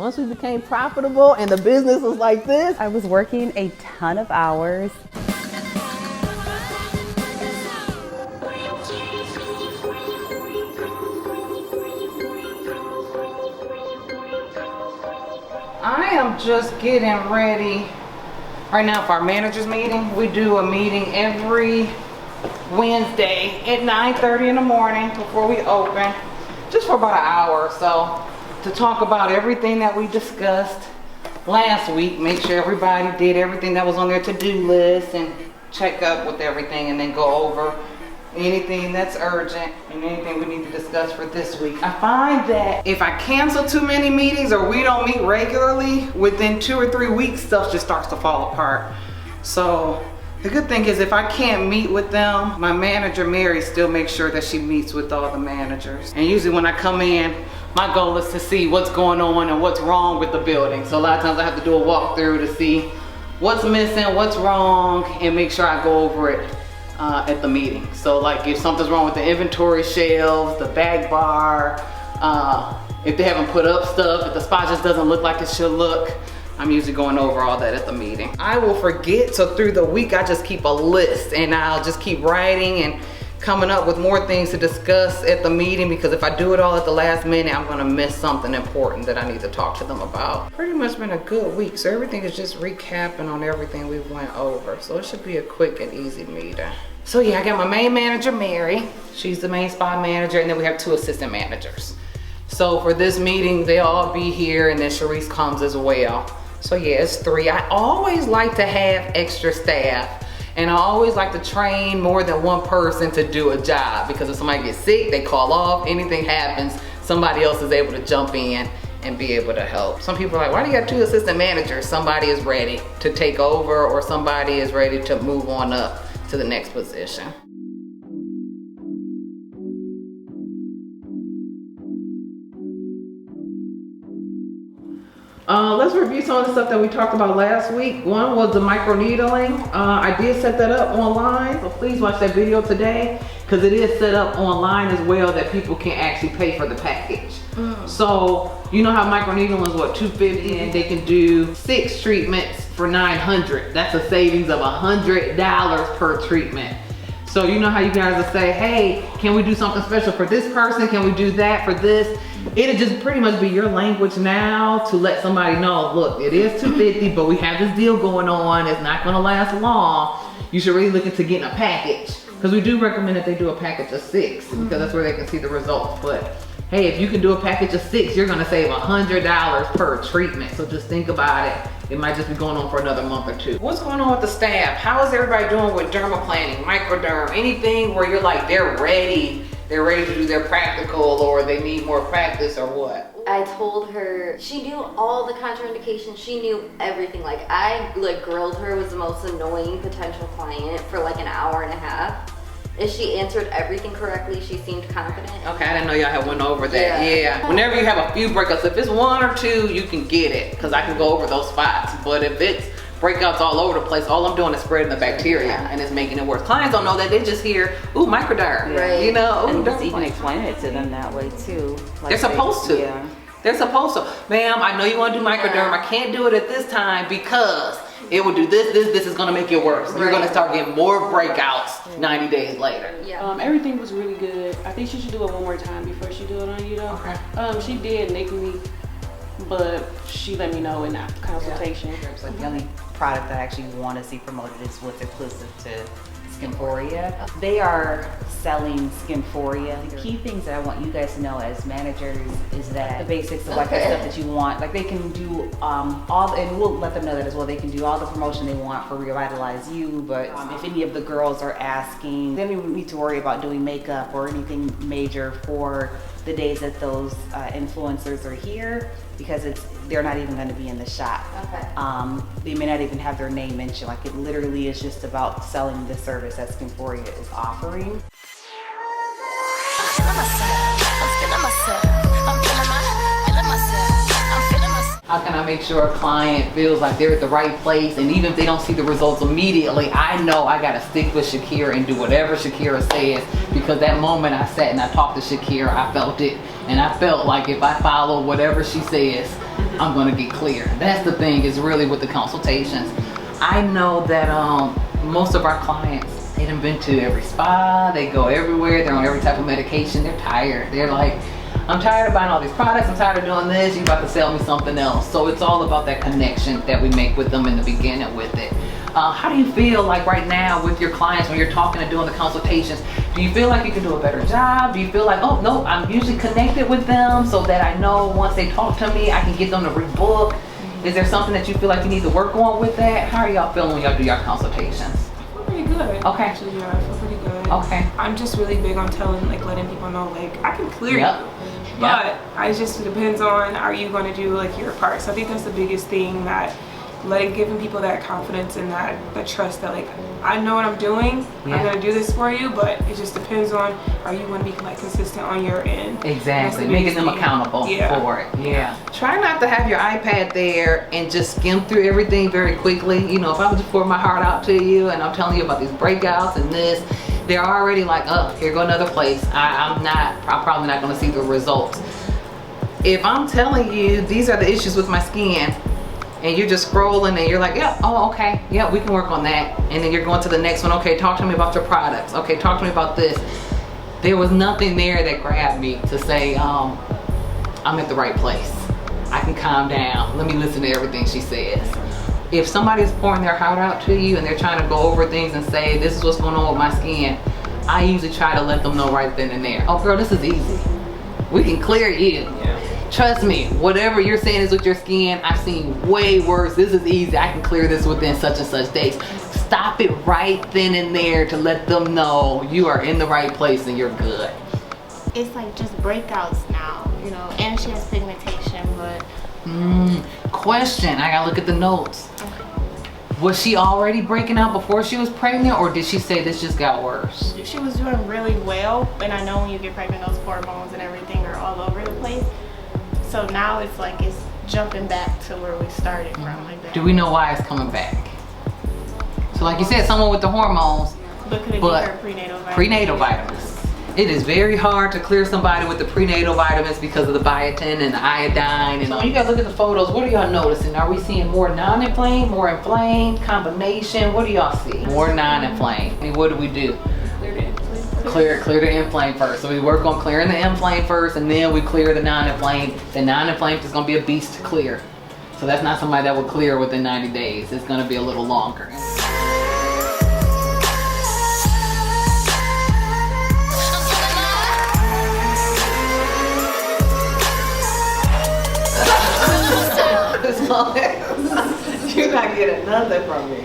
Once we became profitable and the business was like this, I was working a ton of hours. I am just getting ready right now for our managers meeting. We do a meeting every Wednesday at 9:30 in the morning before we open, just for about an hour or so, to talk about everything that we discussed last week, make sure everybody did everything that was on their to-do list and check up with everything, and then go over anything that's urgent and anything we need to discuss for this week. I find that if I cancel too many meetings or we don't meet regularly, within 2 or 3 weeks, stuff just starts to fall apart. So the good thing is if I can't meet with them, my manager, Mary, still makes sure that she meets with all the managers. And usually when I come in, my goal is to see what's going on and what's wrong with the building. So a lot of times I have to do a walkthrough to see what's missing, what's wrong, and make sure I go over it at the meeting. So like if something's wrong with the inventory shelves, the bag bar, if they haven't put up stuff, if the spot just doesn't look like it should look, I'm usually going over all that at the meeting. I will forget, so through the week I just keep a list and I'll just keep writing and coming up with more things to discuss at the meeting, because if I do it all at the last minute, I'm gonna miss something important that I need to talk to them about. Pretty much been a good week, so everything is just recapping on everything we went over. So it should be a quick and easy meeting. So yeah, I got my main manager, Mary. She's the main spot manager, and then we have 2 assistant managers. So for this meeting, they'll all be here, and then Sharice comes as well. So yeah, it's 3. I always like to have extra staff. And I always like to train more than one person to do a job, because if somebody gets sick, they call off, anything happens, somebody else is able to jump in and be able to help. Some people are like, why do you got 2 assistant managers? Somebody is ready to take over, or somebody is ready to move on up to the next position. Let's review some of the stuff that we talked about last week. One was the microneedling. I did set that up online, so please watch that video today, because it is set up online as well that people can actually pay for the package. So you know how microneedling is what, $250, and they can do 6 treatments for $900. That's a savings of $100 per treatment. So you know how you guys will say, hey, can we do something special for this person? Can we do that for this? It'll just pretty much be your language now to let somebody know, look, it is $250, but we have this deal going on. It's not gonna last long. You should really look into getting a package, because we do recommend that they do a package of 6, because that's where they can see the results. But hey, if you can do a package of 6, you're gonna save $100 per treatment. So just think about it. It might just be going on for another month or 2. What's going on with the staff? How is everybody doing with dermaplaning, microderm, anything where you're like, they're ready to do their practical, or they need more practice, or what? I told her, she knew all the contraindications, she knew everything. Like I grilled her, was the most annoying potential client for like an hour and a half. And she answered everything correctly, she seemed confident. Okay, I didn't know y'all had went over that. Yeah. Whenever you have a few breakouts, if it's 1 or 2, you can get it, because I can go over those spots. But if it's breakouts all over the place, all I'm doing is spreading the bacteria, and it's making it worse. Clients don't know that. They just hear, ooh, microderm, right. You know? And just even explaining it to them that way too. Like they're supposed to. Yeah. They're supposed to. Ma'am, I know you want to do microderm. I can't do it at this time because it will do this is going to make it worse. Right. You're going to start getting more breakouts 90 days later. Yeah. Everything was really good. I think she should do it one more time before she do it on you though. Okay. She did make me, but she let me know in that consultation. It's like the only product that I actually want to see promoted is what's exclusive to Skinphorea. They are selling Skinphorea. The key things that I want you guys to know as managers is that the basics of like the stuff that you want, like they can do all, and we'll let them know that as well, they can do all the promotion they want for Revitalize You, but if any of the girls are asking, they don't need to worry about doing makeup or anything major for the days that those influencers are here, because they're not even going to be in the shop. Okay. They may not even have their name mentioned. Like it literally is just about selling the service that Skinphorea is offering. How can I make sure a client feels like they're at the right place, and even if they don't see the results immediately, I know I gotta stick with Shakira and do whatever Shakira says, because that moment I sat and I talked to Shakira, I felt it, and I felt like if I follow whatever she says, I'm gonna get clear. That's the thing, is really with the consultations. I know that most of our clients, they done been to every spa, they go everywhere, they're on every type of medication, they're tired. They're like, I'm tired of buying all these products, I'm tired of doing this, you about to sell me something else. So it's all about that connection that we make with them in the beginning with it. How do you feel like right now with your clients when you're talking and doing the consultations? Do you feel like you can do a better job? Do you feel like, oh no, I'm usually connected with them so that I know once they talk to me, I can get them to rebook? Is there something that you feel like you need to work on with that? How are y'all feeling when y'all do your consultations? I feel pretty good. Okay. Actually, yeah, I feel pretty good. Okay. I'm just really big on letting people know, like, I can clear Yep. you. But it just depends on, are you going to do like your part? So I think that's the biggest thing, that giving people that confidence and that trust that, like, I know what I'm doing. Yeah. I'm going to do this for you, but it just depends on, are you going to be like consistent on your end? Exactly, making them accountable for it. Yeah. Try not to have your iPad there and just skim through everything very quickly. You know, if I was to pour my heart out to you and I'm telling you about these breakouts and this, they're already like, oh, here go another place. I'm probably not gonna see the results. If I'm telling you these are the issues with my skin, and you're just scrolling and you're like, yeah, oh, okay, yeah, we can work on that. And then you're going to the next one, okay, talk to me about your products. Okay, talk to me about this. There was nothing there that grabbed me to say, I'm at the right place. I can calm down. Let me listen to everything she says. If somebody's pouring their heart out to you and they're trying to go over things and say, this is what's going on with my skin, I usually try to let them know right then and there. Oh girl, this is easy. We can clear you. Yeah. Trust me, whatever you're saying is with your skin, I've seen way worse. This is easy. I can clear this within such and such days. Stop it right then and there to let them know you are in the right place and you're good. It's like just breakouts now, you know, and she has pigmentation, but... Question, I gotta look at the notes. Was she already breaking out before she was pregnant, or did she say this just got worse? She was doing really well, and I know when you get pregnant, those hormones and everything are all over the place. So now it's like it's jumping back to where we started from, like that. Do we know why it's coming back? So like you said, someone with the hormones, But could it be her prenatal vitamins? Prenatal vitamins. It is very hard to clear somebody with the prenatal vitamins because of the biotin and the iodine and all. You guys look at the photos, what are y'all noticing? Are we seeing more non-inflamed, more inflamed, combination? What do y'all see? More non-inflamed. I mean, what do we do? Clear the inflamed first. So we work on clearing the inflamed first, and then we clear the non-inflamed. The non-inflamed is gonna be a beast to clear. So that's not somebody that will clear within 90 days. It's gonna be a little longer. You're not getting nothing from me.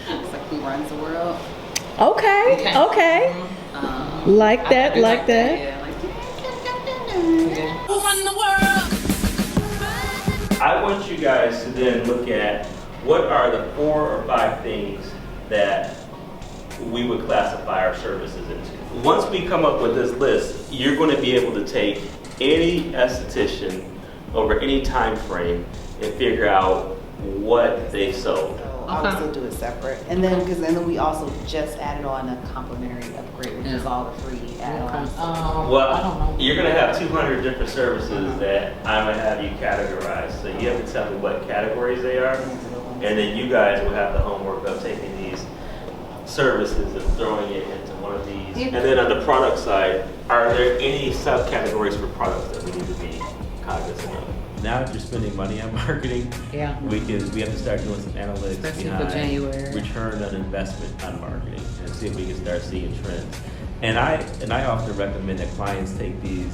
It's like who runs the world. Okay. Like that. Yeah, like Who run the world? I want you guys to then look at what are the 4 or 5 things that we would classify our services into. Once we come up with this list, you're going to be able to take any esthetician over any time frame and figure out what they sold. I would still do it separate. And then, because then we also just added on a complimentary upgrade, which is all the free add-ons. Well, you're going to have 200 different services that I'm going to have you categorize. So you have to tell me what categories they are. And then you guys will have the homework of taking these services and throwing it into one of these. And then on the product side, are there any subcategories for products that we need to be cognizant of? Now if you're spending money on marketing, we have to start doing some analytics behind return on investment on marketing and see if we can start seeing trends. And I often recommend that clients take these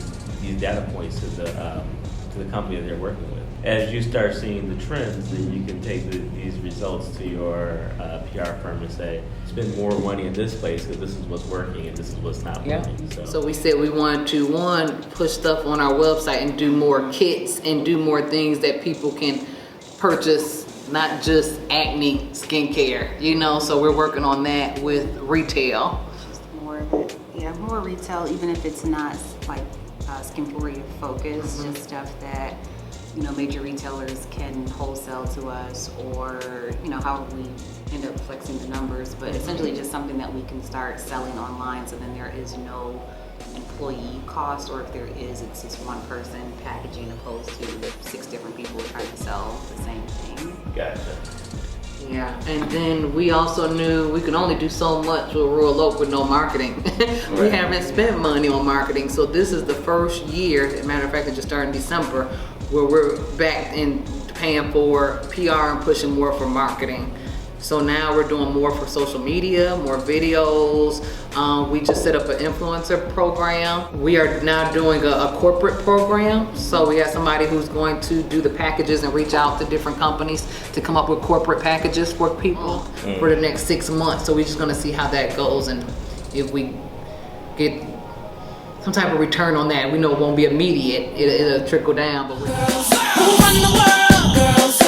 data points to the company that they're working with. As you start seeing the trends, then you can take these results to your PR firm and say, spend more money in this place because this is what's working and this is what's not working. So we said we wanted to, push stuff on our website and do more kits and do more things that people can purchase, not just acne skincare, you know, so we're working on that with retail. Just more retail, even if it's not like Skinphorea focused, just stuff that, you know, major retailers can wholesale to us, or, you know, how we end up flexing the numbers, but essentially just something that we can start selling online, so then there is no employee cost, or if there is, it's just one person packaging opposed to 6 different people trying to sell the same thing. Gotcha. Yeah, and then we also knew we could only do so much with Rural Oak with no marketing. We Right. haven't spent money on marketing, so this is the first year, as a matter of fact, it just started in December, where we're back in paying for PR and pushing more for marketing. So now we're doing more for social media, more videos. We just set up an influencer program. We are now doing a corporate program. So we have somebody who's going to do the packages and reach out to different companies to come up with corporate packages for people for the next 6 months. So we're just gonna see how that goes, and if we get some type of return on that. We know it won't be immediate. It'll trickle down, but Who run the world? Girls.